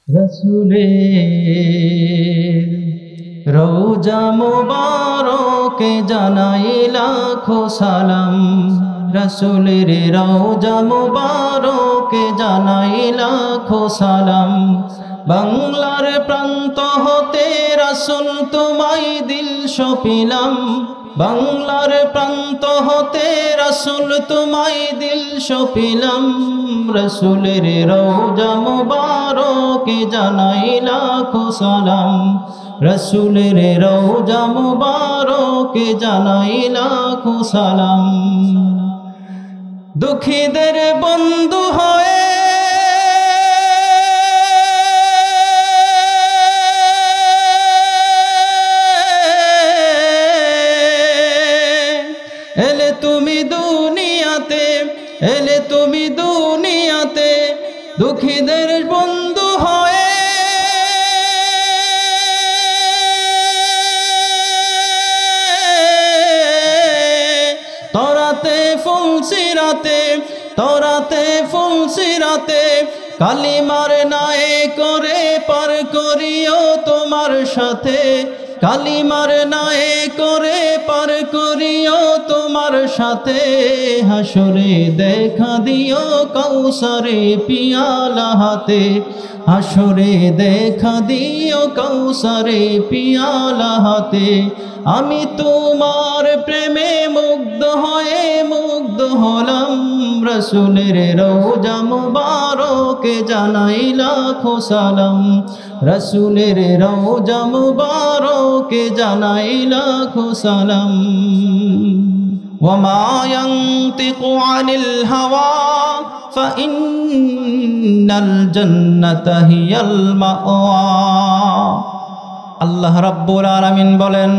রসুলের রওজা মুবারকে জানাই লাখো সালাম, রসুলের রওজা মুবারকে জানাই লাখো সালাম। বাংলার প্রান্ত হতে রসুল তোমায় দিল সপিলাম, বাংলার প্রান্ত হতে রসুল তোমায় দিল সপিলাম। রসুলের রওজা মুবারকে জানাই লাখো সালাম, রসুলের রওজা মুবারকে জানাই লাখো সালাম। দুঃখীদের বন্ধু হয়ে এলে তুমি দুনিয়াতে, এলে তুমি দুনিয়াতে, দুঃখীদের বন্ধু হয়ে তরাতে ফুলসিরাতে, তরাতে ফুলসিরাতে কালিমার নায়ে করে পার করিও তোমার সাথে, কালিমার নায়ে করে পার করিও তোমার সাথে। হাসরে দেখা দিও কাউসারে পিয়ালা হাতে, হাসরে দেখা দিও কাউসারে পিয়ালা হাতে। আমি তোমার প্রেমে মুগ্ধ হয়ে মুগ্ধ হলাম, রসুলের রওজা মুবারকে জানাই লাখো সালাম, রসুলের রওজা মুবারকে জানাই লাখো সালাম। ওয়ামা ইয়ানতিকু আনিল হাওয়া ফাইন্নাল জান্নাতা হিয়াল মাওয়া। আল্লাহ রাব্বুল আলামিন বলেন,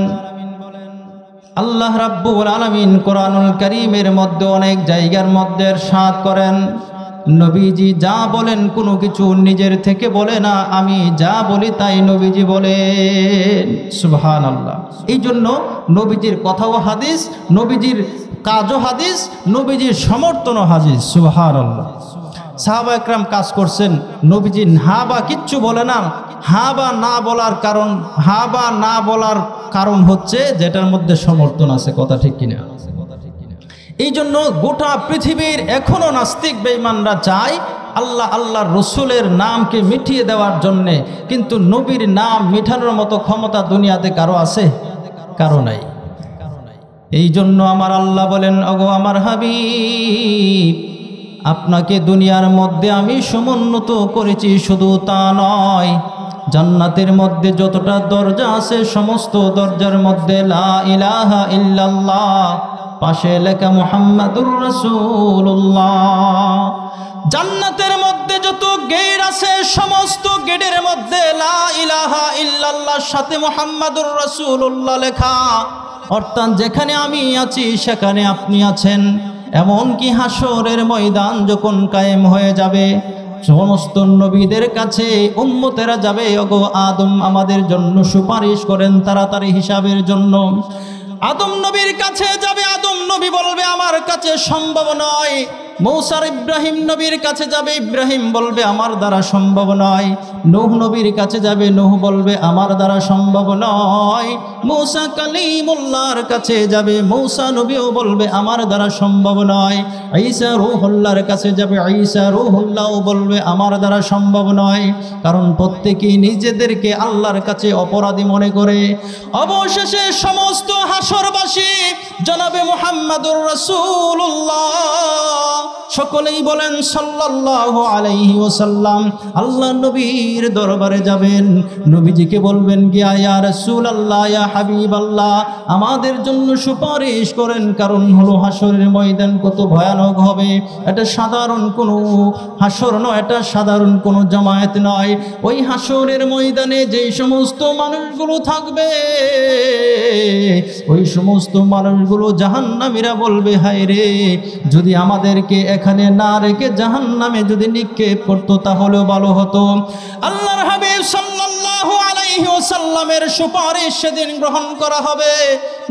আল্লাহ রাব্বুল আলামিন কোরআনুল কারীমের মধ্যে অনেক জায়গার মধ্যে ইরশাদ করেন, নবীজি যা বলেন কোনো কিছু নিজের থেকে বলে না, আমি যা বলি তাই নবীজি বলেন। সুবহানাল্লাহ। এই জন্য নবীজির কথাও হাদিস, নবীজির কাজও হাদিস, নবীজির সমর্থনও হাদিস। সুবহানাল্লাহ। সাহাবা একরাম কাজ করছেন, নবীজি হা বা কিচ্ছু বলে না। হা বা না বলার কারণ, হা বা না বলার কারণ হচ্ছে যেটার মধ্যে সমর্থন আছে। কথা ঠিক কিনা? এই জন্য গোটা পৃথিবীর এখনো নাস্তিক বেঈমানরা চায় আল্লাহ আল্লাহর রসুলের নামকে মিটিয়ে দেওয়ার জন্যে, কিন্তু নবীর নাম মিঠানোর মতো ক্ষমতা দুনিয়াতে কারো আছে? কারো নাই। এই জন্য আমার আল্লাহ বলেন, ওগো আমার হাবিব, আপনাকে দুনিয়ার মধ্যে আমি সমুন্নত করেছি, শুধু তা নয়, জান্নাতের মধ্যে যতটা দরজা আছে সমস্ত দরজার মধ্যে লা ইলাহা ইল্লাল্লাহ, পাশে লেখা মুহাম্মাদুর রাসূলুল্লাহ। জান্নাতের মধ্যে যত গেট আছে সমস্ত গেটের মধ্যে লা ইলাহা ইল্লাল্লাহর সাথে মুহাম্মাদুর রাসূলুল্লাহ লেখা। অর্থাৎ যেখানে আমি আছি সেখানে আপনি আছেন। এমনকি হাসরের ময়দান যখন কায়েম হয়ে যাবে, সমস্ত নবীদের কাছে উম্মতেরা যাবে, ওগো আদম আমাদের জন্য সুপারিশ করেন তাড়াতাড়ি হিসাবের জন্য। আদম নবীর কাছে যাবে, আদম নবী বলবে আমার কাছে সম্ভব নয়। মূসা ইব্রাহিম নবীর কাছে যাবে, ইব্রাহিম বলবে আমার দ্বারা সম্ভব নয়। নূহ নবীর কাছে যাবে, নূহ বলবে আমার দ্বারা সম্ভব নয়। মূসা কালিমুল্লাহর কাছে যাবে, মূসা নবীও বলবে আমার দ্বারা সম্ভব নয়। ঈসা রূহুল্লাহর কাছে যাবে, ঈসা রূহুল্লাহও বলবে আমার দ্বারা সম্ভব নয়। কারণ প্রত্যেকেই নিজেদেরকে আল্লাহর কাছে অপরাধী মনে করে। অবশেষে সমস্ত হাসরবাসী জনাবে মুহাম্মাদুর রাসূলুল্লাহ সকলেই বলেন সাল্লাল্লাহু আলাইহি ওয়াসাল্লাম আল্লাহ নবীর দরবারে যাবেন। নবীজিকে বলবেন গিয়া ইয়া রাসূলুল্লাহ, ইয়া হাবিবাল্লাহ, আমাদের জন্য সুপারিশ করেন। কারণ হলো হাসরের ময়দান কত ভয়ানক হবে। এটা সাধারণ কোনো হাসর নয়, এটা সাধারণ কোনো জামায়াত নয়। ওই হাসরের ময়দানে যেই সমস্ত মানুষগুলো থাকবে, ওই সমস্ত মানুষগুলো জাহান্নামীরা বলবে হায় রে, যদি আমাদেরকে এখানে না রেখে জাহান্নামে যদি নিক্ষেপ করতো তাহলেও ভালো হতো। আল্লাহর হাবিব সাল্লাল্লাহু আলাইহি আলাইহি ওয়াসাল্লামের সুপারিশ সেদিন গ্রহণ করা হবে।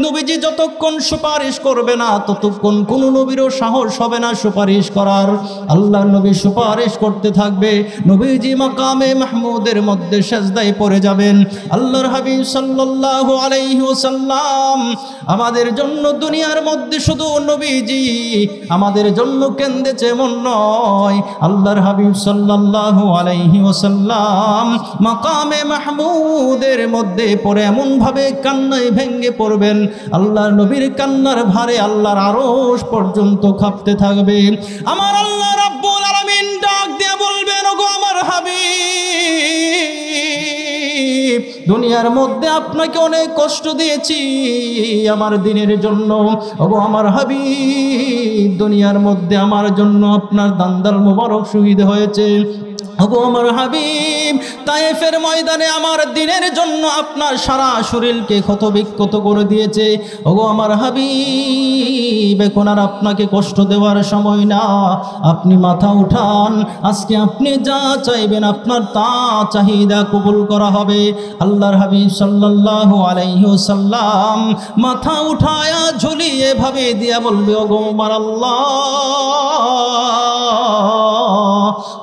নবীজি যতক্ষণ সুপারিশ করবে না ততক্ষণ কোনো নবীরও সাহস হবে না সুপারিশ করার। আল্লাহর নবী সুপারিশ করতে থাকবে, নবীজি মাকামে মাহমুদের মধ্যে সেজদায় পড়ে যাবেন। আল্লাহর হাবিব সাল্লাল্লাহু আলাইহি ওয়াসাল্লাম আমাদের জন্য দুনিয়ার মধ্যে শুধু নবীজি আমাদের জন্য কেঁদেছে এমন নয়, আল্লাহর হাবিব সাল্লাল্লাহু আলাইহি ওয়াসাল্লাম মাকামে মাহমুদের মধ্যে পড়ে এমন ভাবে কান্নায় ভেঙে পড়বেন, আল্লাহর নবীর কান্নার ভারে আল্লাহর আরশ পর্যন্ত কাঁপতে থাকবে। আমার আল্লাহ রাব্বুল আলামিন ডাক দিয়ে বলবেন, ওগো আমার হাবিব, দুনিয়ার মধ্যে আপনাকে অনেক কষ্ট দিয়েছি আমার দিনের জন্য। ওগো আমার হাবিব, দুনিয়ার মধ্যে আমার জন্য আপনার দান্দাল মোবারক শহীদ হয়েছে। ওগো আমার হাবিব, তায়েফের ময়দানে আমার দিনের জন্য আপনার সারা শরীরকে ক্ষতবিক্ষত করে দিয়েছে। ওগো আমার হাবিব, এখন আর আপনাকে কষ্ট দেওয়ার সময় না, আপনি মাথা উঠান, আজকে আপনি যা চাইবেন আপনার তা চাহিদা কবুল করা হবে। আল্লাহর হাবিব সাল্লাল্লাহু আলাইহি ওয়াসাল্লাম মাথা উঠায়া ঝুলিয়ে ভাবে দিয়া বলবে, ওগো আমার আল্লাহ,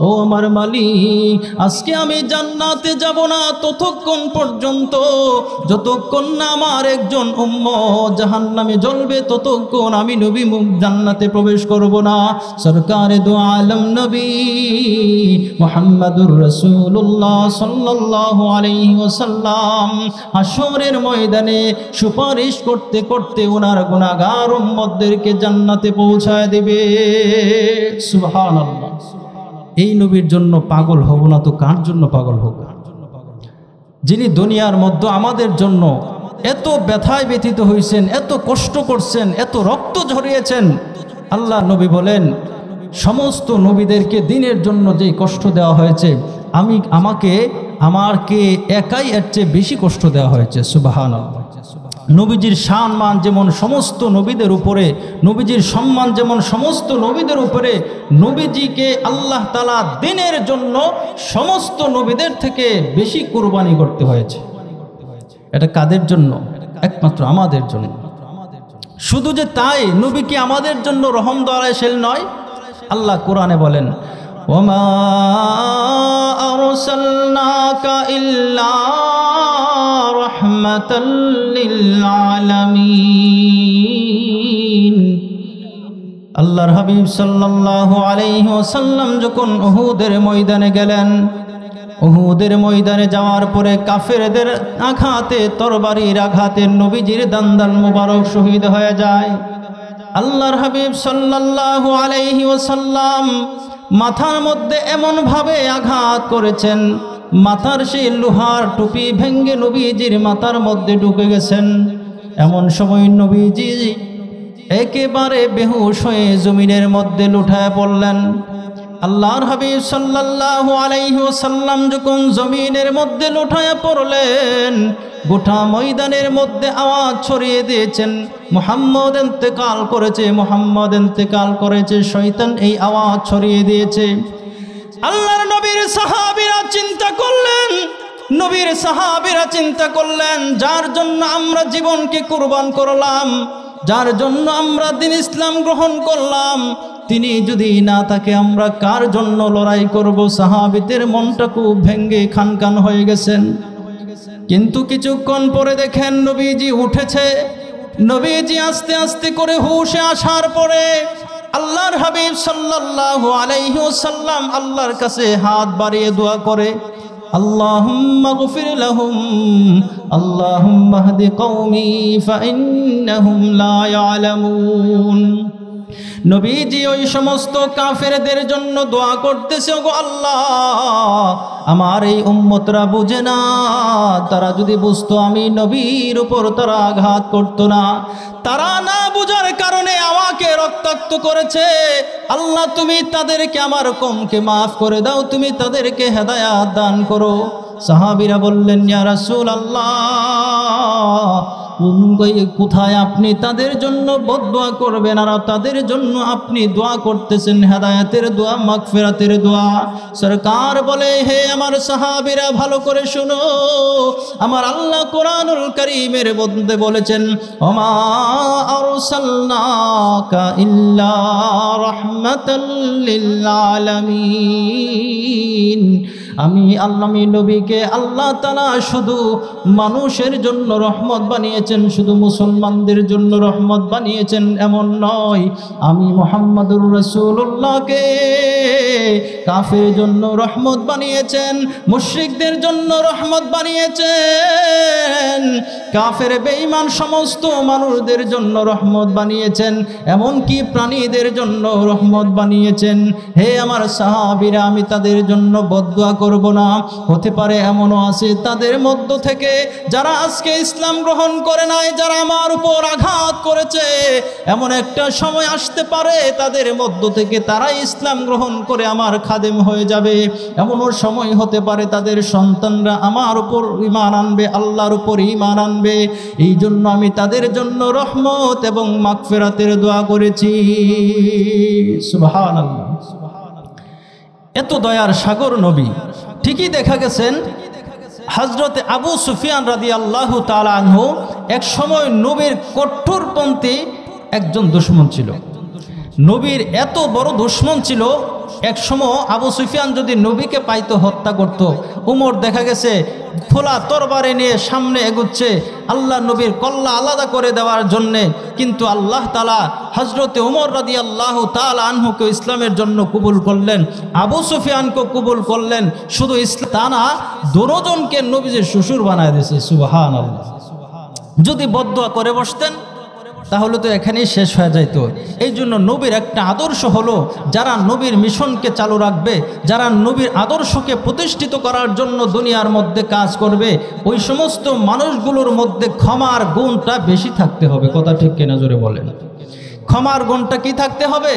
ও আমার মালিক, আজকে আমি জান্নাতে যাব না ততক্ষণ পর্যন্ত যতক্ষণ না আমার একজন উম্মত জাহান্নামে জ্বলবে, ততক্ষণ আমি নবী মুখ জান্নাতে প্রবেশ করব না। সরকারে দু আলম নবী মুহাম্মাদুর রাসূলুল্লাহ সাল্লাল্লাহু আলাইহি ওয়াসাল্লাম হাশরের ময়দানে সুপারিশ করতে করতে ওনার গুনাহগার উম্মতদেরকে জান্নাতে পৌঁছায় দিবে। সুবহানাল্লাহ। এই নবীর জন্য পাগল হব না তো কার জন্য পাগল হব? যিনি দুনিয়ার মধ্যে আমাদের জন্য এত ব্যথায় ব্যথিত হয়েছেন, এত কষ্ট করছেন, এত রক্ত ঝরিয়েছেন। আল্লাহ নবী বলেন, সমস্ত নবীদেরকে দিনের জন্য যেই কষ্ট দেওয়া হয়েছে আমাকে একাই এর চেয়ে বেশি কষ্ট দেওয়া হয়েছে। সুবহানাল্লাহ। নবীজির সম্মান যেমন সমস্ত নবীদের উপরে, নবীজির সম্মান যেমন সমস্ত নবীদের উপরে, নবীজিকে আল্লাহ তাআলা দিনের জন্য সমস্ত নবীদের থেকে বেশি কুরবানি করতে হয়েছে। এটা কাদের জন্য? একমাত্র আমাদের জন্য। শুধু যে তাই, নবী কি আমাদের জন্য রহম দয়াশীল নয়? আল্লাহ কোরআনে বলেন, ওমা আরসালনাকা ইল্লা রাহমাতাল লিল আলামিন। আল্লাহর হাবিব সাল্লাল্লাহু আলাইহি ওয়াসাল্লাম যখন উহুদের ময়দানে গেলেন, উহুদের ময়দানে যাওয়ার পরে কাফেরদের আঘাতে, তরবারির আঘাতে নবীজির দান্দাল মুবারক শহীদ হয়ে যায়। আল্লাহর হাবিব সাল্লাল্লাহু আলাইহি ওয়াসাল্লাম মাথার মধ্যে এমন ভাবে আঘাত করেছেন, মাথার সেই লোহার টুপি ভেঙ্গে নবীজির মাথার মধ্যে ঢুকে গেছেন। এমন সময় নবীজি একেবারে বেহুশ হয়ে জমিনের মধ্যে লুটায় পড়লেন। আল্লাহর হাবিব সাল্লাল্লাহু আলাইহি ওয়াসাল্লাম যখন জমিনের মধ্যে লুটায় পড়লেন, গোটা ময়দানের মধ্যে আওয়াজ ছড়িয়ে দিয়েছেন, মুহাম্মদ ইন্তেকাল করেছে, মুহাম্মদ ইন্তেকাল করেছে। শয়তান এই আওয়াজ ছড়িয়ে দিয়েছে। আল্লাহর নবীর সাহাবীরা চিন্তা করলেন, নবীর সাহাবীরা চিন্তা করলেন, যার জন্য আমরা জীবনকে কুরবান করলাম, যার জন্য আমরা দ্বীন ইসলাম গ্রহণ করলাম, তিনি যদি না থাকে আমরা কার জন্য লড়াই করব? সাহাবীদের মনটা খুব ভেঙ্গে খানখান হয়ে গেছেন। কিন্তু কিছুক্ষণ পরে দেখেন নবীজি উঠেছে। নবীজি আস্তে আস্তে করে হুশে আসার পরে আল্লাহর হাবিব সাল্লাল্লাহু আলাইহি ওয়াসাল্লাম আল্লাহর কাছে হাত বাড়িয়ে দোয়া করে, আল্লাহুম্মা গফির লাহুম, আল্লাহুম্মা হদি কওমি ফাইন্নাহুম লা ইয়ালামুন। নবীজি ওই সমস্ত কাফেরদের জন্য দোয়া করতেছে, ওগো আল্লাহ, আমার এই উম্মতরা বুঝে না, তারা যদি বুঝতো আমি নবীর উপর তারা আঘাত করতো না। তারা না বুঝার কারণে আমাকে রক্তাক্ত করেছে। আল্লাহ তুমি তাদেরকে, আমার কওমকে মাফ করে দাও, তুমি তাদেরকে হেদায়েত দান করো। সাহাবীরা বললেন, ইয়া রাসূলুল্লাহ, কোথায় আপনি তাদের জন্য বদদোয়া করবেন আর তাদের জন্য আপনি দোয়া করতেছেন হেদায়েতের দোয়া, মাগফিরাতের দোয়া। সরকার বলে, হে আমার সাহাবীরা ভালো করে শুনো, আমার আল্লাহ কোরআনুল কারীমের মধ্যে বলেছেন, ওমা আরসালনাকা ইল্লা রাহমাতাল লিল আলামিন। আমি নবীকে আল্লাহ তাআলা শুধু মানুষের জন্য রহমত বানিয়েছেন, শুধু মুসলমানদের জন্য রহমত বানিয়েছেন এমন নয়। আমি মুহাম্মদুর রাসূলুল্লাহকে কাফেরের জন্য রহমত বানিয়েছেন, মুশরিকদের জন্য রহমত বানিয়েছেন, কাফের বেঈমান সমস্ত মানুষদের জন্য রহমত বানিয়েছেন, এমনকি প্রাণীদের জন্য রহমত বানিয়েছেন। হে আমার সাহাবীরা, আমি তাদের জন্য বদদোয়া করব না। হতে পারে এমনও আছে তাদের মধ্য থেকে যারা আজকে ইসলাম গ্রহণ করে নাই, যারা আমার উপর আঘাত করেছে, এমন একটা সময় আসতে পারে তাদের মধ্য থেকে তারাই ইসলাম গ্রহণ করে আমার খাদেম হয়ে যাবে। এমনও সময় হতে পারে তাদের সন্তানরা আমার উপর ঈমান আনবে, আল্লাহর উপর ঈমান আনবে। এই জন্য আমি তাদের জন্য রহমত এবং মাগফিরাতের দোয়া করেছি। সুবহানাল্লাহ। এত দয়ার সাগর নবী। ঠিকই দেখা গেছেন হযরতে আবু সুফিয়ান রাদিয়াল্লাহু তাআলা আনহু এক সময় নবীর কঠোরপন্থী একজন দুশমন ছিল। নবীর এত বড় দুশমন ছিল, এক সময় আবু সুফিয়ান যদি নবীকে পাইতো হত্যা করত। উমর দেখা গেছে খোলা তরবারি নিয়ে সামনে এগুচ্ছে আল্লাহ নবীর কল্লা আলাদা করে দেওয়ার জন্যে, কিন্তু আল্লাহ তাআলা হযরতে উমর রাদিয়াল্লাহু তাআলা আনহুকে ইসলামের জন্য কবুল করলেন, আবু সুফিয়ানকে কবুল করলেন। শুধু ইসলাম তা না, দুজনকে নবীজির শ্বশুর বানায় দিয়েছে। সুবহানাল্লাহ। যদি বদদোয়া করে বসতেন তাহলে তো এখানেই শেষ হয়ে যাইত। এই জন্য নবীর একটা আদর্শ হলো, যারা নবীর মিশনকে চালু রাখবে, যারা নবীর আদর্শকে প্রতিষ্ঠিত করার জন্য দুনিয়ার মধ্যে কাজ করবে, ওই সমস্ত মানুষগুলোর মধ্যে ক্ষমার গুণটা বেশি থাকতে হবে। কথা ঠিক কিনা জোরে বলেন। ক্ষমার গুণটা কি থাকতে হবে?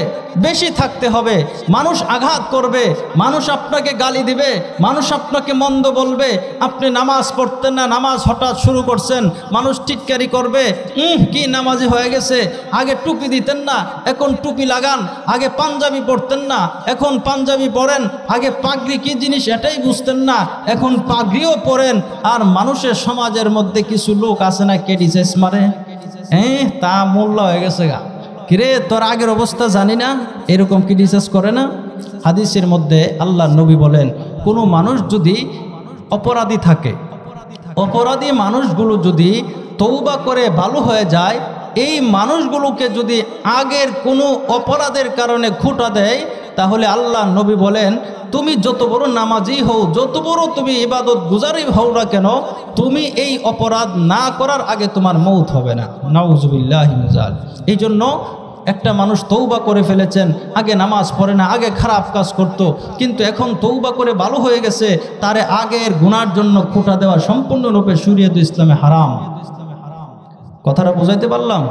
বেশি থাকতে হবে। মানুষ আঘাত করবে, মানুষ আপনাকে গালি দিবে, মানুষ আপনাকে মন্দ বলবে, আপনি নামাজ পড়তেন না, নামাজ হঠাৎ শুরু করছেন, মানুষ টিটকারি করবে, কি নামাজি হয়ে গেছে, আগে টুপি দিতেন না এখন টুপি লাগান, আগে পাঞ্জাবি পড়তেন না এখন পাঞ্জাবি পরেন, আগে পাগড়ি কি জিনিস এটাই বুঝতেন না এখন পাগড়িও পরেন। আর মানুষের সমাজের মধ্যে কিছু লোক আছে না কেডিসেস মারে, তা মোল্লা হয়ে গেছে গা, কিরে তোর আগের অবস্থা জানি না, এরকম কি ডিসকাস করে না? হাদিসের মধ্যে আল্লাহ নবী বলেন, কোনো মানুষ যদি অপরাধী থাকে, অপরাধী মানুষগুলো যদি তওবা করে ভালো হয়ে যায়, এই মানুষগুলোকে যদি আগের কোনো অপরাধের কারণে খুঁটা দেয়, তাহলে আল্লাহ নবী বলেন, তুমি যত বড় নামাজি হও, যত বড় তুমি ইবাদত গুজারি হও না কেন, তুমি এই অপরাধ না করার আগে তোমার মৌত হবে না। নাউজুবিল্লাহি মিন যালিক। এই জন্য একটা মানুষ তৌবা করে ফেলেছেন, আগে নামাজ পড়ে না, আগে খারাপ কাজ করত, কিন্তু এখন তৌবা করে ভালো হয়ে গেছে, তারে আগের গুনার জন্য খুঁটা দেওয়া সম্পূর্ণরূপে শরীয়ত ইসলামে হারাম। কথাটা বুঝাইতে পারলাম?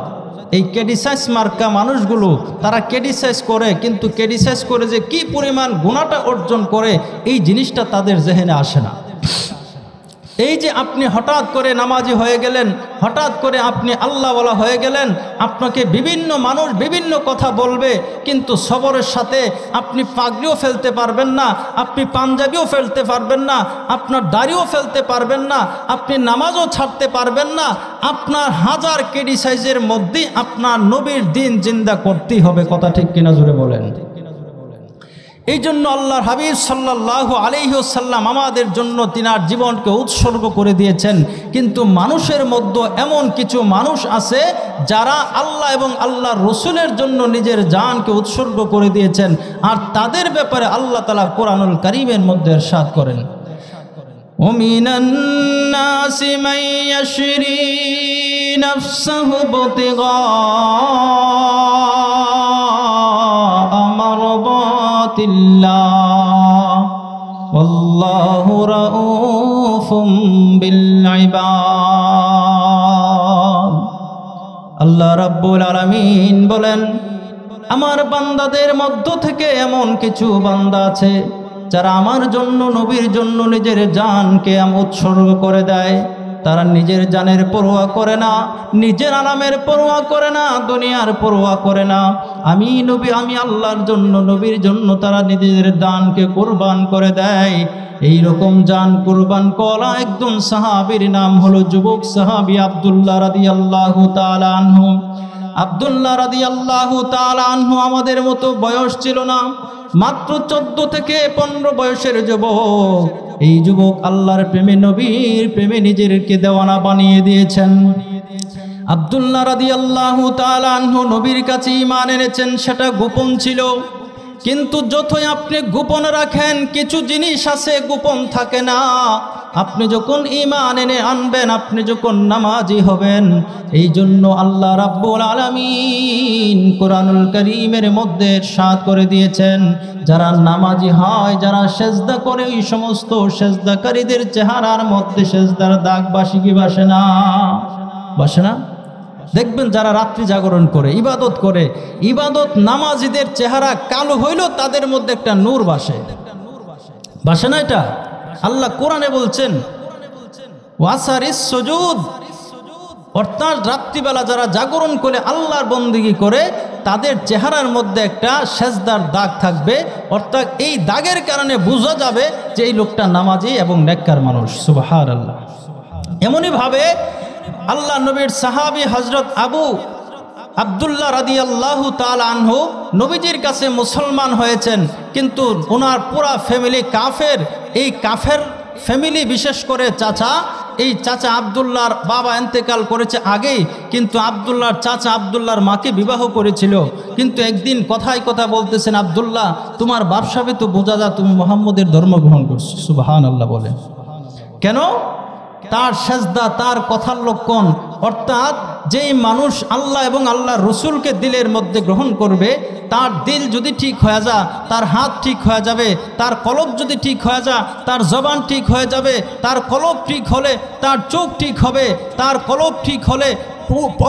এই ক্রিটিসাইজ মার্কা মানুষগুলো তারা ক্রিটিসাইজ করে, কিন্তু ক্রিটিসাইজ করে যে কি পরিমাণ গুনাহটা অর্জন করে এই জিনিসটা তাদের জেহেনে আসে না। এই যে আপনি হঠাৎ করে নামাজি হয়ে গেলেন, হঠাৎ করে আপনি আল্লাহওয়ালা হয়ে গেলেন, আপনাকে বিভিন্ন মানুষ বিভিন্ন কথা বলবে, কিন্তু সবরের সাথে আপনি পাগড়িও ফেলতে পারবেন না, আপনি পাঞ্জাবিও ফেলতে পারবেন না, আপনার দাড়িও ফেলতে পারবেন না, আপনি নামাজও ছাড়তে পারবেন না, আপনার হাজার ক্রিটিসাইজের মধ্যেই আপনার নবীর দিন জিন্দা করতেই হবে। কথা ঠিক কিনা জোরে বলেন। এই জন্য আল্লাহর হাবিব সাল্লাল্লাহু আলাইহি ওয়াসাল্লাম আমাদের জন্য তিনার জীবনকে উৎসর্গ করে দিয়েছেন, কিন্তু মানুষের মধ্যে এমন কিছু মানুষ আছে যারা আল্লাহ এবং আল্লাহর রসুলের জন্য নিজের জানকে উৎসর্গ করে দিয়েছেন, আর তাদের ব্যাপারে আল্লাহ তাআলা কোরআনুল কারীমের মধ্যে ইরশাদ করেন, ওমিনান নাসি মান ইয়াশরি নাফসাহু ইবতিগা ওয়াল্লাহু রাউফুম বিল ইবাদ। আল্লাহ রাব্বুল আলামিন বলেন, আমার বান্দাদের মধ্য থেকে এমন কিছু বান্দা আছে যারা আমার জন্য, নবীর জন্য নিজের জানকে উৎসর্গ করে দেয়। তারা নিজের জানের পরোয়া করে না, নিজের আরামের পরোয়া করে না, দুনিয়ার পরোয়া করে না। আমি নবী, আমি আল্লাহর জন্য, নবীর জন্য তারা নিজেদের দানকে কুরবান করে দেয়। এই রকম জান কুরবান করা একজন সাহাবীর নাম হলো যুবক সাহাবী আব্দুল্লাহ রাদিয়াল্লাহু তাআলা আনহু। আব্দুল্লাহ রাদিয়াল্লাহু তাআলা আনহু আমাদের মতো বয়স ছিল না, মাত্র 14 থেকে 15 বয়সের যুবক। এই যুবক আল্লাহর প্রেমে, নবীর প্রেমে নিজেকে দেওয়ানা বানিয়ে দিয়েছেন। আব্দুল্লাহ রাদিয়াল্লাহু তাআলা আনহু নবীর কাছে ঈমান এনেছেন, সেটা গোপন ছিল। কিন্তু যতই আপনি গোপন রাখেন, কিছু জিনিস আছে গোপন থাকে না। আপনি যখন ঈমান এনে আনবেন, আপনি যখন নামাজি হবেন, এই জন্য আল্লাহ রাব্বুল আলামিন কোরআনুল কারীমের মধ্যে ইরশাদ করে দিয়েছেন, যারা নামাজি হয়, যারা সেজদা করে, ওই সমস্ত সেজদাকারীদের চেহারার মধ্যে সেজদার দাগ বাসে কি বাসে না? বাসে না? দেখবেন যারা রাত্রি জাগরণ করে, ইবাদত করে, ইবাদত নামাজিদের চেহারা কালো হইলেও তাদের মধ্যে একটা নূর বাসে। বাসে না? এটা আল্লাহ কোরআনে বলছেন, ওয়াসারিস সুজুদ, অর্থাৎ রাত্রিবেলা যারা জাগরণ করে আল্লাহর বন্দেগী করে, তাদের চেহারার মধ্যে একটা সেজদার দাগ থাকবে। অর্থাৎ এই দাগের কারণে বোঝা যাবে যে এই লোকটা নামাজি এবং নেককার মানুষ। সুবহানাল্লাহ। এমনই ভাবে আল্লাহ নবীর সাহাবী হযরত আব্দুল্লাহ রাদিয়াল্লাহু তাআলা আনহু নবীজির কাছে মুসলমান হয়েছেন, কিন্তু ওনার পুরা ফ্যামিলি কাফের। এই কাফের ফ্যামিলি, বিশেষ করে চাচা, এই চাচা আব্দুল্লাহর বাবা ইন্তেকাল করেছে আগেই, কিন্তু আব্দুল্লাহর চাচা আব্দুল্লাহর মাকে বিবাহ করেছিল। কিন্তু একদিন কথায় কথা বলতেছেন, আব্দুল্লাহ তোমার বাপসাবে তো বোঝা যায় তুমি মুহাম্মদের ধর্ম গ্রহণ করছো। সুবহানাল্লাহ বলে। কেন? তার সেজদা, তার কথার লক্ষণ। অর্থাৎ যেই মানুষ আল্লাহ এবং আল্লাহর রসুলকে দিলের মধ্যে গ্রহণ করবে, তার দিল যদি ঠিক হয়ে যায়, তার হাত ঠিক হয়ে যাবে, তার কলব যদি ঠিক হয়ে যায়, তার জবান ঠিক হয়ে যাবে, তার কলব ঠিক হলে তার চোখ ঠিক হবে, তার কলব ঠিক হলে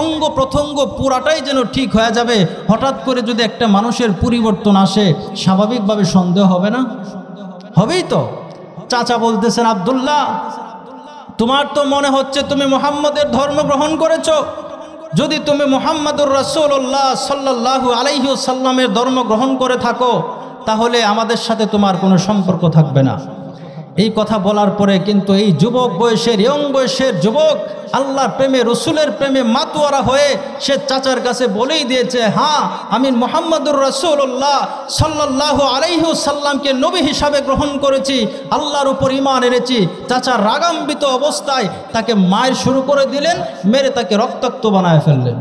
অঙ্গ প্রত্যঙ্গ পুরাটাই যেন ঠিক হয়ে যাবে। হঠাৎ করে যদি একটা মানুষের পরিবর্তন আসে, স্বাভাবিকভাবে সন্দেহ হবে না? হবেই তো। চাচা বলতেছেন, আব্দুল্লাহ তোমার তো মনে হচ্ছে তুমি মুহাম্মদের ধর্ম গ্রহণ করেছো। যদি তুমি মুহাম্মাদুর রাসূলুল্লাহ সাল্লাল্লাহু আলাইহি ওয়াসাল্লামের ধর্ম গ্রহণ করে থাকো, তাহলে আমাদের সাথে তোমার কোনো সম্পর্ক থাকবে না। এই কথা বলার পরে কিন্তু এই যুবক বয়সের, ইয়ং বয়সের যুবক আল্লাহর প্রেমে, রসুলের প্রেমে মাতোয়ারা হয়ে সে চাচার কাছে বলেই দিয়েছে, হ্যাঁ আমি মুহাম্মাদুর রাসূলুল্লাহ সাল্লাল্লাহু আলাইহি ওয়াসাল্লামকে নবী হিসাবে গ্রহণ করেছি, আল্লাহর উপর ঈমান এনেছি। চাচা রাগান্বিত অবস্থায় তাকে মায়ের শুরু করে দিলেন, মেরে তাকে রক্তাক্ত বানায় ফেললেন।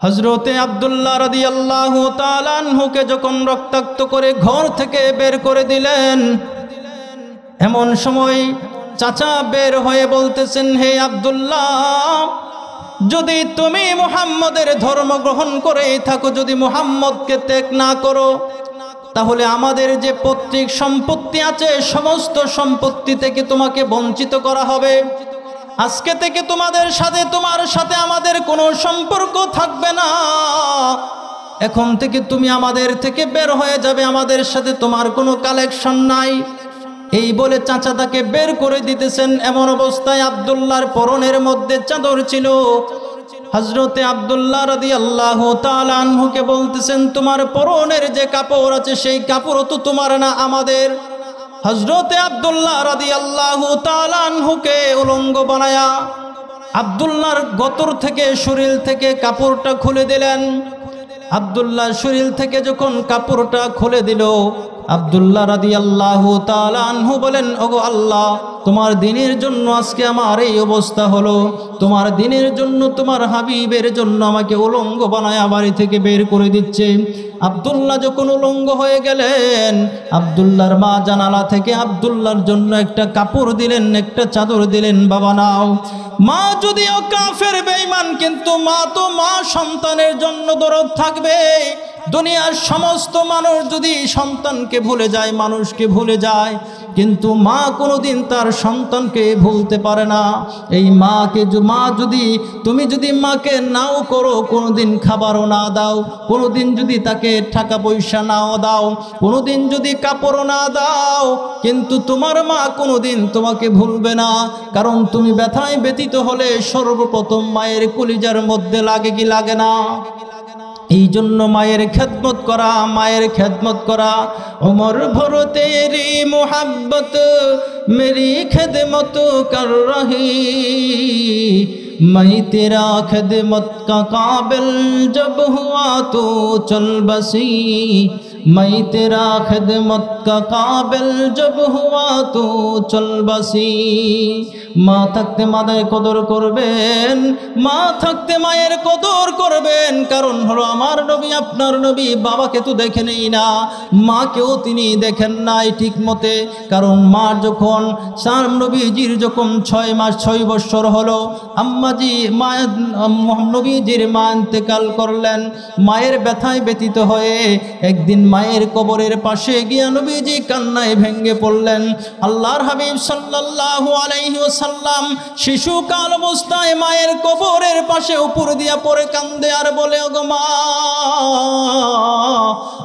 হযরতে আব্দুল্লাহ রাদিয়াল্লাহু তাআলা আনহুকে যখন রক্তাক্ত করে ঘর থেকে বের করে দিলেন, এমন সময় চাচা বের হয়ে বলতেছেন, হে আব্দুল্লাহ, যদি তুমি মুহাম্মদের ধর্ম গ্রহণ করে থাকো, যদি মুহাম্মদকে ত্যাগ না করো, তাহলে আমাদের যে পৈতৃক সম্পত্তি আছে, সমস্ত সম্পত্তি থেকে তোমাকে বঞ্চিত করা হবে। আজকে থেকে তোমার সাথে আমাদের কোনো সম্পর্ক থাকবে না। এখন থেকে তুমি আমাদের থেকে বের হয়ে যাবে, আমাদের সাথে তোমার কোনো কালেকশন নাই। এই বলে চাচা তাকে বের করে দিতেছেন। এমন অবস্থায় আব্দুল্লাহর পরনের মধ্যে চাদর ছিল। হযরতে আব্দুল্লাহ রাদিয়াল্লাহু তাআলা আনহুকে বলতেছেন, তোমার পরনের যে কাপড় আছে সেই কাপড় তো তোমার না, আমাদের। হযরতে আব্দুল্লাহ রাদিয়াল্লাহু তাআলা আনহুকে উলঙ্গ বানায়া আব্দুল্লাহর গতর থেকে, শরীর থেকে কাপড়টা খুলে দিলেন। আব্দুল্লাহ শরীর থেকে যখন কাপড়টা খুলে দিল, আব্দুল্লাহ রাদিয়াল্লাহু তাআলা আনহু বলেন, ওগো আল্লাহ, তোমার দ্বীনের জন্য আজকে আমার এই অবস্থা হলো। তোমার দ্বীনের জন্য, তোমার হাবিবের জন্য আমাকে উলঙ্গ বানায়া বাড়ি থেকে বের করে দিচ্ছে। আব্দুল্লাহ যখন উলঙ্গ হয়ে গেলেন, আব্দুল্লাহর মা জানালা থেকে আব্দুল্লাহর জন্য একটা কাপড় দিলেন, একটা চাদর দিলেন, বাবা নাও। মা যদিও কাফের বেঈমান, কিন্তু মা তো মা, সন্তানের জন্য দরদ থাকবে। দুনিয়ার সমস্ত মানুষ যদি সন্তানকে ভুলে যায়, মানুষকে ভুলে যায়, কিন্তু মা কোনোদিন তার সন্তানকে ভুলতে পারে না। এই মা যদি তুমি যদি মাকে নাও করো, কোনোদিন খাবারও না দাও, কোনোদিন যদি তাকে টাকা পয়সা নাও দাও, কোনোদিন যদি কাপড়ও না দাও, কিন্তু তোমার মা কোনোদিন তোমাকে ভুলবে না। কারণ তুমি ব্যথায় ব্যথিত হলে সর্বপ্রথম মায়ের কলিজার মধ্যে লাগে কি লাগে না? এই জন্য মায়ের খেদমত করা, মায়ের খেদমত করা। উমর ভর তেরি মোহাব্বত মেরি খেদমত কর রহি, मैं तेरा खिदमत का काबिल जब हुआ तो चल बसी, मैं तेरा खिदमत का काबिल जब हुआ तो चल बसी। মা থাকতে মায়ের কদর করবেন, মা থাকতে মায়ের কদর করবেন। কারণ হলো আমার নবী, আপনার নবী বাবাকে তো দেখেনই না, মাকেও তিনি দেখেন নাই ঠিক মতে। কারণ মা যখন নবীজির যখন 6 মাস 6 বছর হলো, আম্মাজি নবীজির মা ইন্তেকাল করলেন। মায়ের ব্যথায় ব্যথিত হয়ে একদিন মায়ের কবরের পাশে গিয়ে নবীজি কান্নায় ভেঙে পড়লেন। আল্লাহর হাবিব সাল্লাল্লাহু আলাইহি ওয়াসাল্লাম শিশুকাল অবস্থায় মায়ের কবরের পাশে উপর দিয়া পড়ে কান্দে আর বলে, ওগো মা,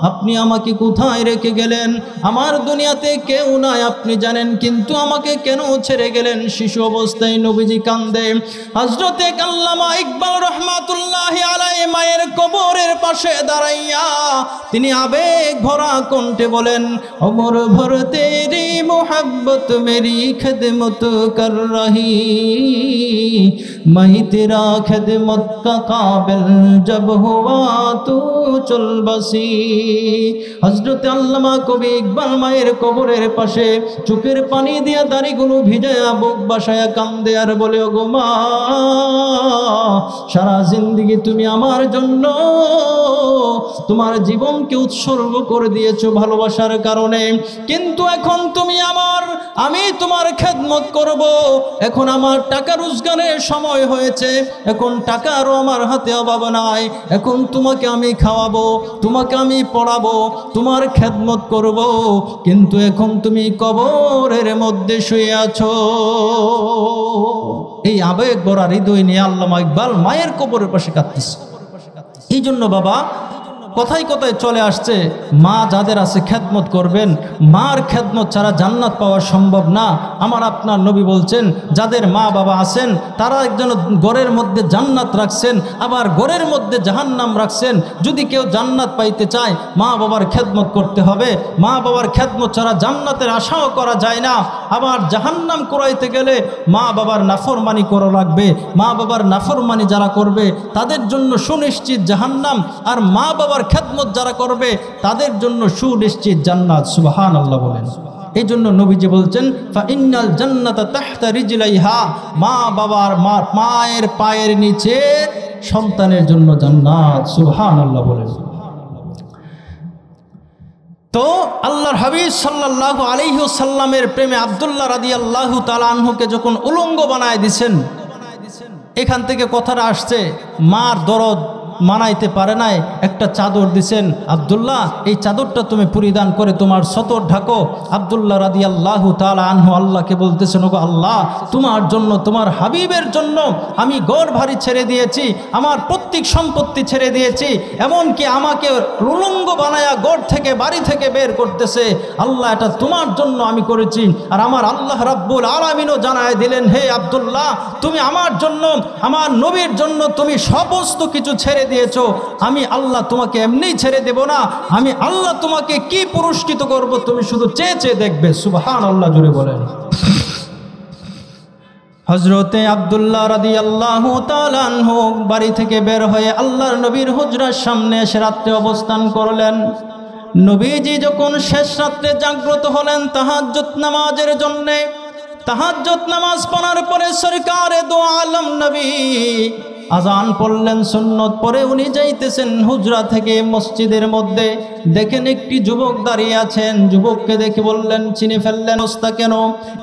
আপনি আমাকে কোথায় রেখে গেলেন? আমার দুনিয়াতে কেউ নাই আপনি জানেন, কিন্তু আমাকে কেন ছেড়ে গেলেন? শিশু অবস্থায় নবীজি কান্দে। হযরতে আল্লামা ইকবাল রাহমাতুল্লাহি আলাইহি মায়ের কবরের পাশে দাঁড়াইয়া তিনি আবেগ ভরা কণ্ঠে বলেন, উমর ভর তেরি মোহাব্বত মেরি খেদমত কর রহি, मैं तेरा खिदमत का काबिल जब हुआ तू चल बसी। हजरत আল্লামা কবি ইকবাল মায়ের কবরের পাশে চোখের পানি দিয়া দাড়িগুলো ভিজায়া বুক বাসায়া কান্দে আর বলে, ওগো মা, সারা জিন্দেগি তুমি আমার জন্য তোমার জীবনকে উৎসর্গ করে দিয়েছো ভালোবাসার কারণে, কিন্তু এখন তুমি আমি তোমার খেদমত করব। এখন আমার টাকা রোজগারের সময় হয়েছে, এখন টাকারও আমার হাতে অভাব নাই, এখন তোমাকে আমি খাওয়াবো, তোমাকে আমি পড়াবো, তোমার খেদমত করব, কিন্তু এখন তুমি কবরের মধ্যে শুয়ে আছো। এই আবেগ ভরা হৃদয় নিয়ে আল্লামা ইকবাল মায়ের কবরের পাশে কাঁদতেছে। এই জন্য বাবা কথায় কথায় চলে আসছে, মা যাদের আছে খেদমত করবেন। মার খেদমত ছাড়া জান্নাত পাওয়া সম্ভব না। আমার আপনার নবী বলছেন, যাদের মা বাবা আছেন তারা একজন ঘরের মধ্যে জান্নাত রাখছেন, আবার ঘরের মধ্যে জাহান্নাম রাখছেন। যদি কেউ জান্নাত পাইতে চায় মা বাবার খেদমত করতে হবে। মা বাবার খেদমত ছাড়া জান্নাতের আশাও করা যায় না। আবার জাহান্নাম কুড়াইতে গেলে মা বাবার নাফরমানি করা লাগবে। মা বাবার নাফরমানি যারা করবে তাদের জন্য সুনিশ্চিত জাহান্নাম, আর মা বাবার খেদমত যারা করবে তাদের জন্য সুনিশ্চিত জান্নাত। সুবহানাল্লাহ বলেন। এই জন্য নবীজি বলছেন, ফা ইন্নাল জান্নাতা তাহতা রিজলাইহা, মা বাবার মায়ের পায়ের নিচে সন্তানের জন্য জান্নাত। সুবহানাল্লাহ বলেন। তো আল্লাহর হাবিব সাল্লাল্লাহু আলাইহি ওয়াসাল্লামের প্রেমে আব্দুল্লাহ রাদিয়াল্লাহু তাআলা আনহুকে যখন উলঙ্গ বানায় দিয়েছেন, এখান থেকে কথাটা আসছে, মার দরদ মানাইতে পারে নাই, একটা চাদর দিছেন, আব্দুল্লাহ এই চাদরটা তুমি পরিধান করে তোমার সতর ঢাকো। আব্দুল্লাহ রাদিয়াল্লাহু তাআলা আনহু আল্লাহকে বলতেছেন, ওগো আল্লাহ, তোমার জন্য, তোমার হাবিবের জন্য আমি ঘর বাড়ি ছেড়ে দিয়েছি, আমার প্রত্যেক সম্পত্তি ছেড়ে দিয়েছি, এমনকি আমাকে উলঙ্গ বানায়া ঘর থেকে বাড়ি থেকে বের করতেছে। আল্লাহ, এটা তোমার জন্য আমি করেছি। আর আমার আল্লাহ রাব্বুল আলামিনও জানায় দিলেন, হে আব্দুল্লাহ, তুমি আমার জন্য, আমার নবীর জন্য তুমি সমস্ত কিছু ছেড়ে দিয়েছো। আমি আল্লাহ তোমাকে এমনি ছেড়ে দেব না, আমি আল্লাহ তোমাকে কি পুরস্কৃত করব তুমি শুধু চেয়ে চেয়ে দেখবে। সুবহানাল্লাহ জোরে বলেন। হযরতে আব্দুল্লাহ রাদিয়াল্লাহু তাআলা আনহু বাড়ি থেকে বের হয়ে আল্লাহর নবীর হুজরার সামনে এসে রাত্রে অবস্থান করলেন। নবীজি যখন শেষ রাত্রে জাগ্রত হলেন তাহাজ্জুদ নামাজের জন্যে, তাহাজ্জুদ নামাজ পড়ার পরে সরকারে দো আলম নবী আজান পড়লেন, সুন্নত পরে উনি যাইতেছেন হুজরা থেকে মসজিদের মধ্যে। দেখেন একটি যুবক দাঁড়িয়ে আছেন। যুবককে দেখে বললেন, চিনে ফেললেন, অবস্থা কেন?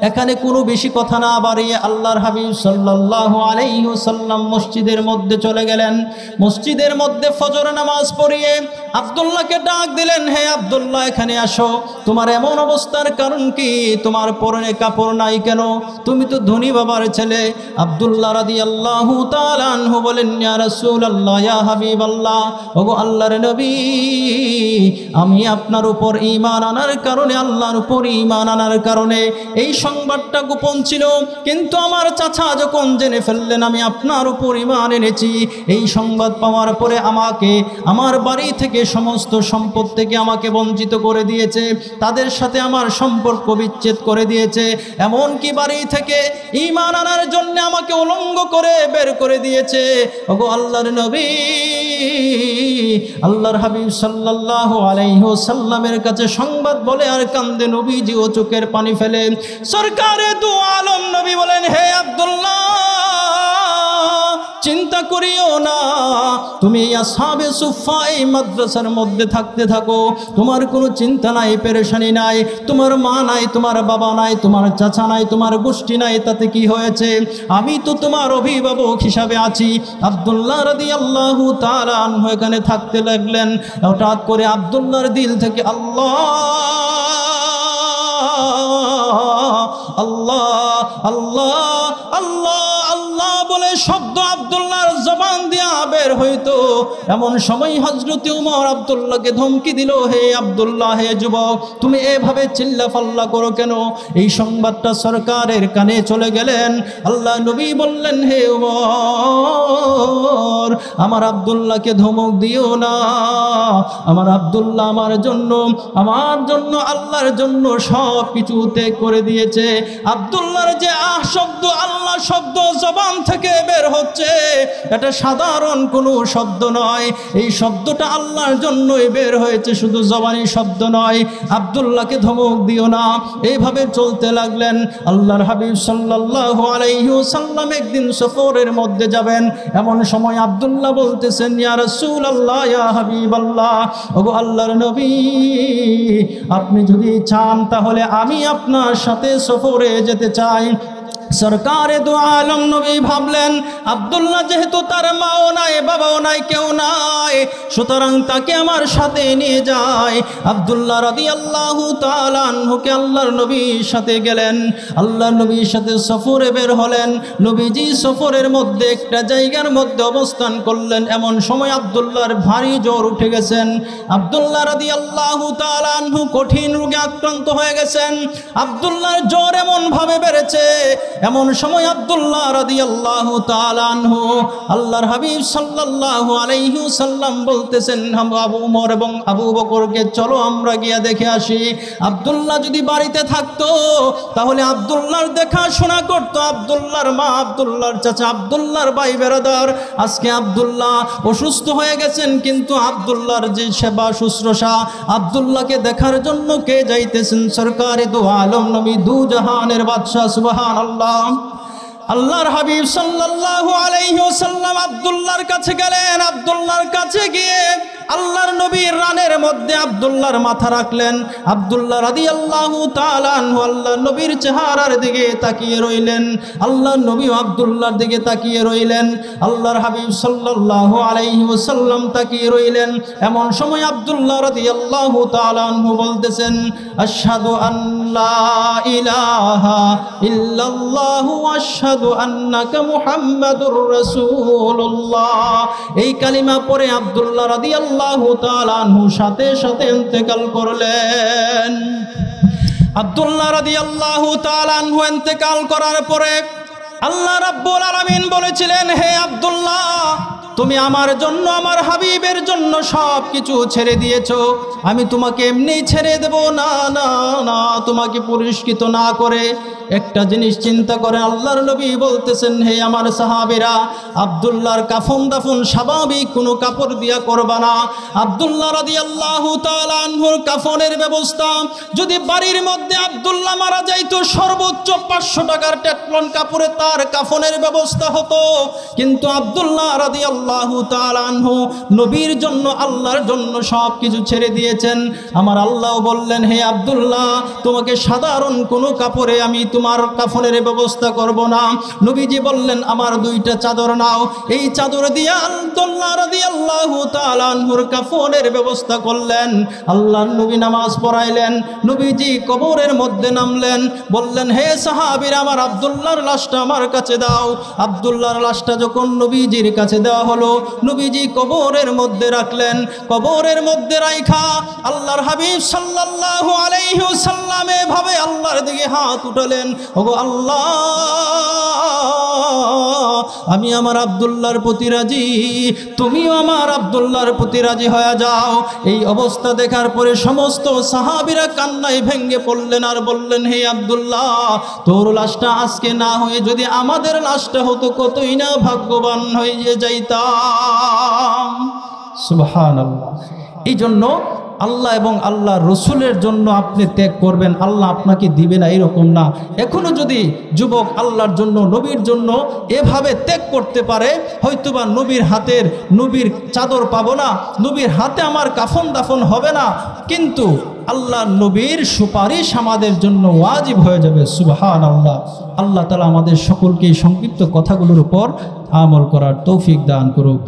এখানে কোনো বেশি কথা না বাড়িয়ে আল্লাহর হাবিব সাল্লাল্লাহু আলাইহি ওয়াসাল্লাম মসজিদের মধ্যে চলে গেলেন। মসজিদের মধ্যে ফজর নামাজ পড়িয়ে আব্দুল্লাহকে ডাক দিলেন, হে আব্দুল্লাহ, এখানে আসো। তোমার এমন অবস্থার কারণ কি? তোমার পরনে কাপড় নাই কেন? তুমি তো ধনী বাবার ছেলে। আব্দুল্লাহ রাদিয়াল্লাহু তাআলা আনহু বলেন, ইয়া রাসূলুল্লাহ, ইয়া হাবিবাল্লাহ, ওগো আল্লাহর নবী, আমি আপনার উপর ঈমান আনার কারণে, আল্লাহর উপর ঈমান আনার কারণে এই সংবাদটা গোপন ছিল, কিন্তু আমার চাচা যখন জেনে ফেললেন আমি আপনার উপর ঈমান এনেছি, এই সংবাদ পাওয়ার পরে আমাকে আমার বাড়ি থেকে সমস্ত সম্পদ থেকে আমাকে বঞ্চিত করে দিয়েছে, তাদের সাথে আমার সম্পর্ক বিচ্ছেদ করে দিয়েছে, এমনকি বাড়ি থেকে ঈমান আনার জন্য আমাকে উলঙ্গ করে বের করে দিয়েছে। ওগো আল্লাহর নবী, আল্লাহর হাবিব সাল্লাল্লাহু আলাইহি ওয়াসাল্লামের কাছে সংবাদ বলে আর কান্দে নবীজি ও চোখের পানি ফেলে। সরকারে দু আলম নবী বলেন, হে আব্দুল্লাহ, চিন্তা করিও না, তুমি আসহাবে সুফফা এই মাদ্রাসার মধ্যে থাকতে থাকো, তোমার কোনো চিন্তা নাই, পেরেশানি নাই, তোমার মা নাই, তোমার বাবা নাই, তোমার চাচা নাই, তোমার গোষ্ঠী নাই, তাতে কি হয়েছে? আমি তো তোমার অভিভাবক হিসাবে আছি। আব্দুল্লাহ রাদিয়াল্লাহু তাআলা আনহু এখানে থাকতে লাগলেন। হঠাৎ করে আব্দুল্লাহর দিল থেকে আল্লাহ আল্লাহ আল্লাহ আল্লাহ আল্লাহ বলে শব্দ আব্দুল্লাহর জবান দিয়া বের হইতো। এমন সময় হযরত ওমর আব্দুল্লাহকে ধমকি দিল, হে আব্দুল্লাহ, হে যুবক, তুমি এভাবে চিল্লাফাল্লা করো কেন? এই সংবাদটা সরকারের কানে চলে গেলেন। আল্লাহ নবী বললেন, হে ওমর, আমার আব্দুল্লাহকে ধমক দিও না। আমার আব্দুল্লাহ আমার জন্য আল্লাহর জন্য সব কিছু ত্যাগ করে দিয়েছে। আব্দুল্লাহর যে শব্দ, আল্লাহ শব্দ জবান থেকে বের হচ্ছে, এটা সাধারণ কোনো শব্দ নয়। এই শব্দটা আল্লাহর জন্যই বের হয়েছে, শুধু জবানি শব্দ নয়। আব্দুল্লাহকে ধমক দিও না। এইভাবে চলতে লাগলেন। আল্লাহর হাবিব সাল্লাল্লাহু আলাইহি ওয়াসাল্লাম একদিন সফরের মধ্যে যাবেন। এমন সময় আব্দুল্লাহ বলতেছেন, ইয়া রাসূলুল্লাহ, ইয়া হাবিবাল্লাহ, ওগো আল্লাহর নবী, আপনি যদি চান তাহলে আমি আপনার সাথে সফরে যেতে চাই। সরকারে দু আলম নবী ভাবলেন, আব্দুল্লাহ যেহেতু তার মাও নাই, বাবাও নাই, কেউ নাই, সুতরাং তাকে আমার সাথে নিয়ে যায়। আব্দুল্লাহ রাদিয়াল্লাহু তাআলা আনহুকে আল্লাহর নবীর সাথে গেলেন। আল্লাহর নবীর সাথে সফরে বের হলেন। নবীজি সফরের মধ্যে একটা জায়গার মধ্যে অবস্থান করলেন। এমন সময় আব্দুল্লাহর ভারী জ্বর উঠে গেছেন। আব্দুল্লাহ রাদিয়াল্লাহু তাআলা আনহু কঠিন রোগে আক্রান্ত হয়ে গেছেন। আব্দুল্লাহর জ্বর এমন ভাবে বেড়েছে। এমন সময় আব্দুল্লাহ রাদিয়াল্লাহু তাআলা আনহু আল্লাহর হাবিব সাল্লাল্লাহু আলাইহি ওয়াসাল্লাম বলতেছেন, আবু ওমর এবং আবু বকরকে চলো আমরা গিয়া দেখে আসি। আব্দুল্লাহ যদি বাড়িতে থাকতো তাহলে আব্দুল্লাহর দেখাশোনা করতো আব্দুল্লাহর মা, আব্দুল্লাহর চাচা, আব্দুল্লাহর ভাই বেরাদার। আজকে আব্দুল্লাহ অসুস্থ হয়ে গেছেন, কিন্তু আব্দুল্লাহর যে সেবা শুশ্রূষা, আব্দুল্লাহকে দেখার জন্য কে যাইতেছেন? সরকারে দু আলম নবী, দু জাহানের বাদশা, সুবহানাল্লাহ। আল্লাহর হাবিব সাল্লাল্লাহু আলাইহি ওয়াসাল্লাম আব্দুল্লাহর কাছে গেলেন। আব্দুল্লাহর কাছে গিয়ে আল্লাহর নবীর রানের মধ্যে আব্দুল্লাহর মাথা রাখলেন। আব্দুল্লাহ রাদিয়াল্লাহু তাআলা আনহু আল্লাহর নবীর চেহারার দিকে তাকিয়ে রইলেন। আল্লাহর নবী আব্দুল্লাহর দিকে তাকিয়ে রইলেন। আল্লাহর হাবিব সাল্লাল্লাহু আলাইহি ওয়াসাল্লাম তাকিয়ে রইলেন। এমন সময় আব্দুল্লাহ রাদিয়াল্লাহু তাআলা আনহু বলতেছেন, আশহাদু আল্লা ইলাহা ইল্লাল্লাহু ওয়া আশহাদু আন্নাকা মুহাম্মাদুর রাসূলুল্লাহ। এই কালিমা পড়ে আব্দুল্লাহ রাদিয়াল্লাহু তাআলা আনহু সাথে সাথে ইন্তেকাল করলেন। আব্দুল্লাহ রাদিয়াল্লাহু তাআলা আনহু ইন্তেকাল করার পরে আল্লাহ রাব্বুল আলামিন বলেছিলেন, হে আব্দুল্লাহ, তুমি আমার জন্য আমার হাবিবের জন্য সব কিছু ছেড়ে দিয়েছো, আমি তোমাকে এমনি ছেড়ে দেব না, না না, তোমাকে পুরস্কৃত না করে। একটা জিনিস চিন্তা করে আল্লাহর নবী বলতেছেন, হে আমার সাহাবীরা, আব্দুল্লাহর কাফন দাফন স্বাভাবিক কোনো কাপড় দিয়া করবা না। আব্দুল্লাহ রাদিয়াল্লাহু তাআলা আনহুর কাফনের ব্যবস্থা যদি বাড়ির মধ্যে আব্দুল্লাহ মারা যাইতো, সর্বোচ্চ 500 টাকার টেটলন কাপড়ে তার কাফনের ব্যবস্থা হতো। কিন্তু আব্দুল্লাহ রাদিয়াল্লাহু তাআলা আনহু নবীর জন্য, আল্লাহর জন্য সব কিছু ছেড়ে দিয়েছেন। আমার আল্লাহ বললেন, হে আব্দুল্লাহ, তোমাকে সাধারণ কোনো কাপড়ে আমি তোমার কাফনের ব্যবস্থা করব না। নবীজি বললেন, আমার 2টা চাদর নাও, এই চাদর দিয়ে আব্দুল্লাহ রাদিয়াল্লাহু তাআলা আনহুর কাফনের ব্যবস্থা করলেন। আল্লাহর নবী নামাজ পড়াইলেন, নবীজি কবরের মধ্যে নামলেন, বললেন, হে সাহাবীরা, আমার আব্দুল্লাহর লাশটা আমার কাছে দাও। আব্দুল্লাহর লাশটা যখন নবীজির কাছে দেওয়া হলো, নবীজি কবরের মধ্যে রাখলেন। কবরের মধ্যে রাইখা আল্লাহর হাবিব সাল্লাল্লাহু আলাইহি ওয়াসাল্লাম এভাবে আল্লাহর দিকে হাত উঠালেন, ওগো আল্লাহ, আমি আমার আব্দুল্লাহর প্রতি রাজি, তুমিও আমার আব্দুল্লাহর প্রতি রাজি হয়ে যাও। এই অবস্থা দেখার পরে সমস্ত সাহাবীরা কান্নায় ভেঙে পড়লেন আর বললেন, হে আব্দুল্লাহ, তোর লাশটা আজকে না হয়ে যদি আমাদের লাশটা হতো, কতই না ভাগ্যবান হয়ে যাইতাম। সুবহানাল্লাহ। এই জন্য আল্লাহ এবং আল্লাহ রসুলের জন্য আপনি ত্যাগ করবেন, আল্লাহ আপনাকে দিবে না, এরকম না। এখনো যদি যুবক আল্লাহর জন্য, নবীর জন্য এভাবে ত্যাগ করতে পারে, হয়তোবা নবীর হাতের, নবীর চাদর পাবো না, নবীর হাতে আমার কাফন দাফন হবে না, কিন্তু আল্লাহ নবীর সুপারিশ আমাদের জন্য ওয়াজিব হয়ে যাবে। সুবহানাল্লাহ। আল্লাহ তাআলা আমাদের সকলকে এই সংক্ষিপ্ত কথাগুলোর উপর আমল করার তৌফিক দান করুক।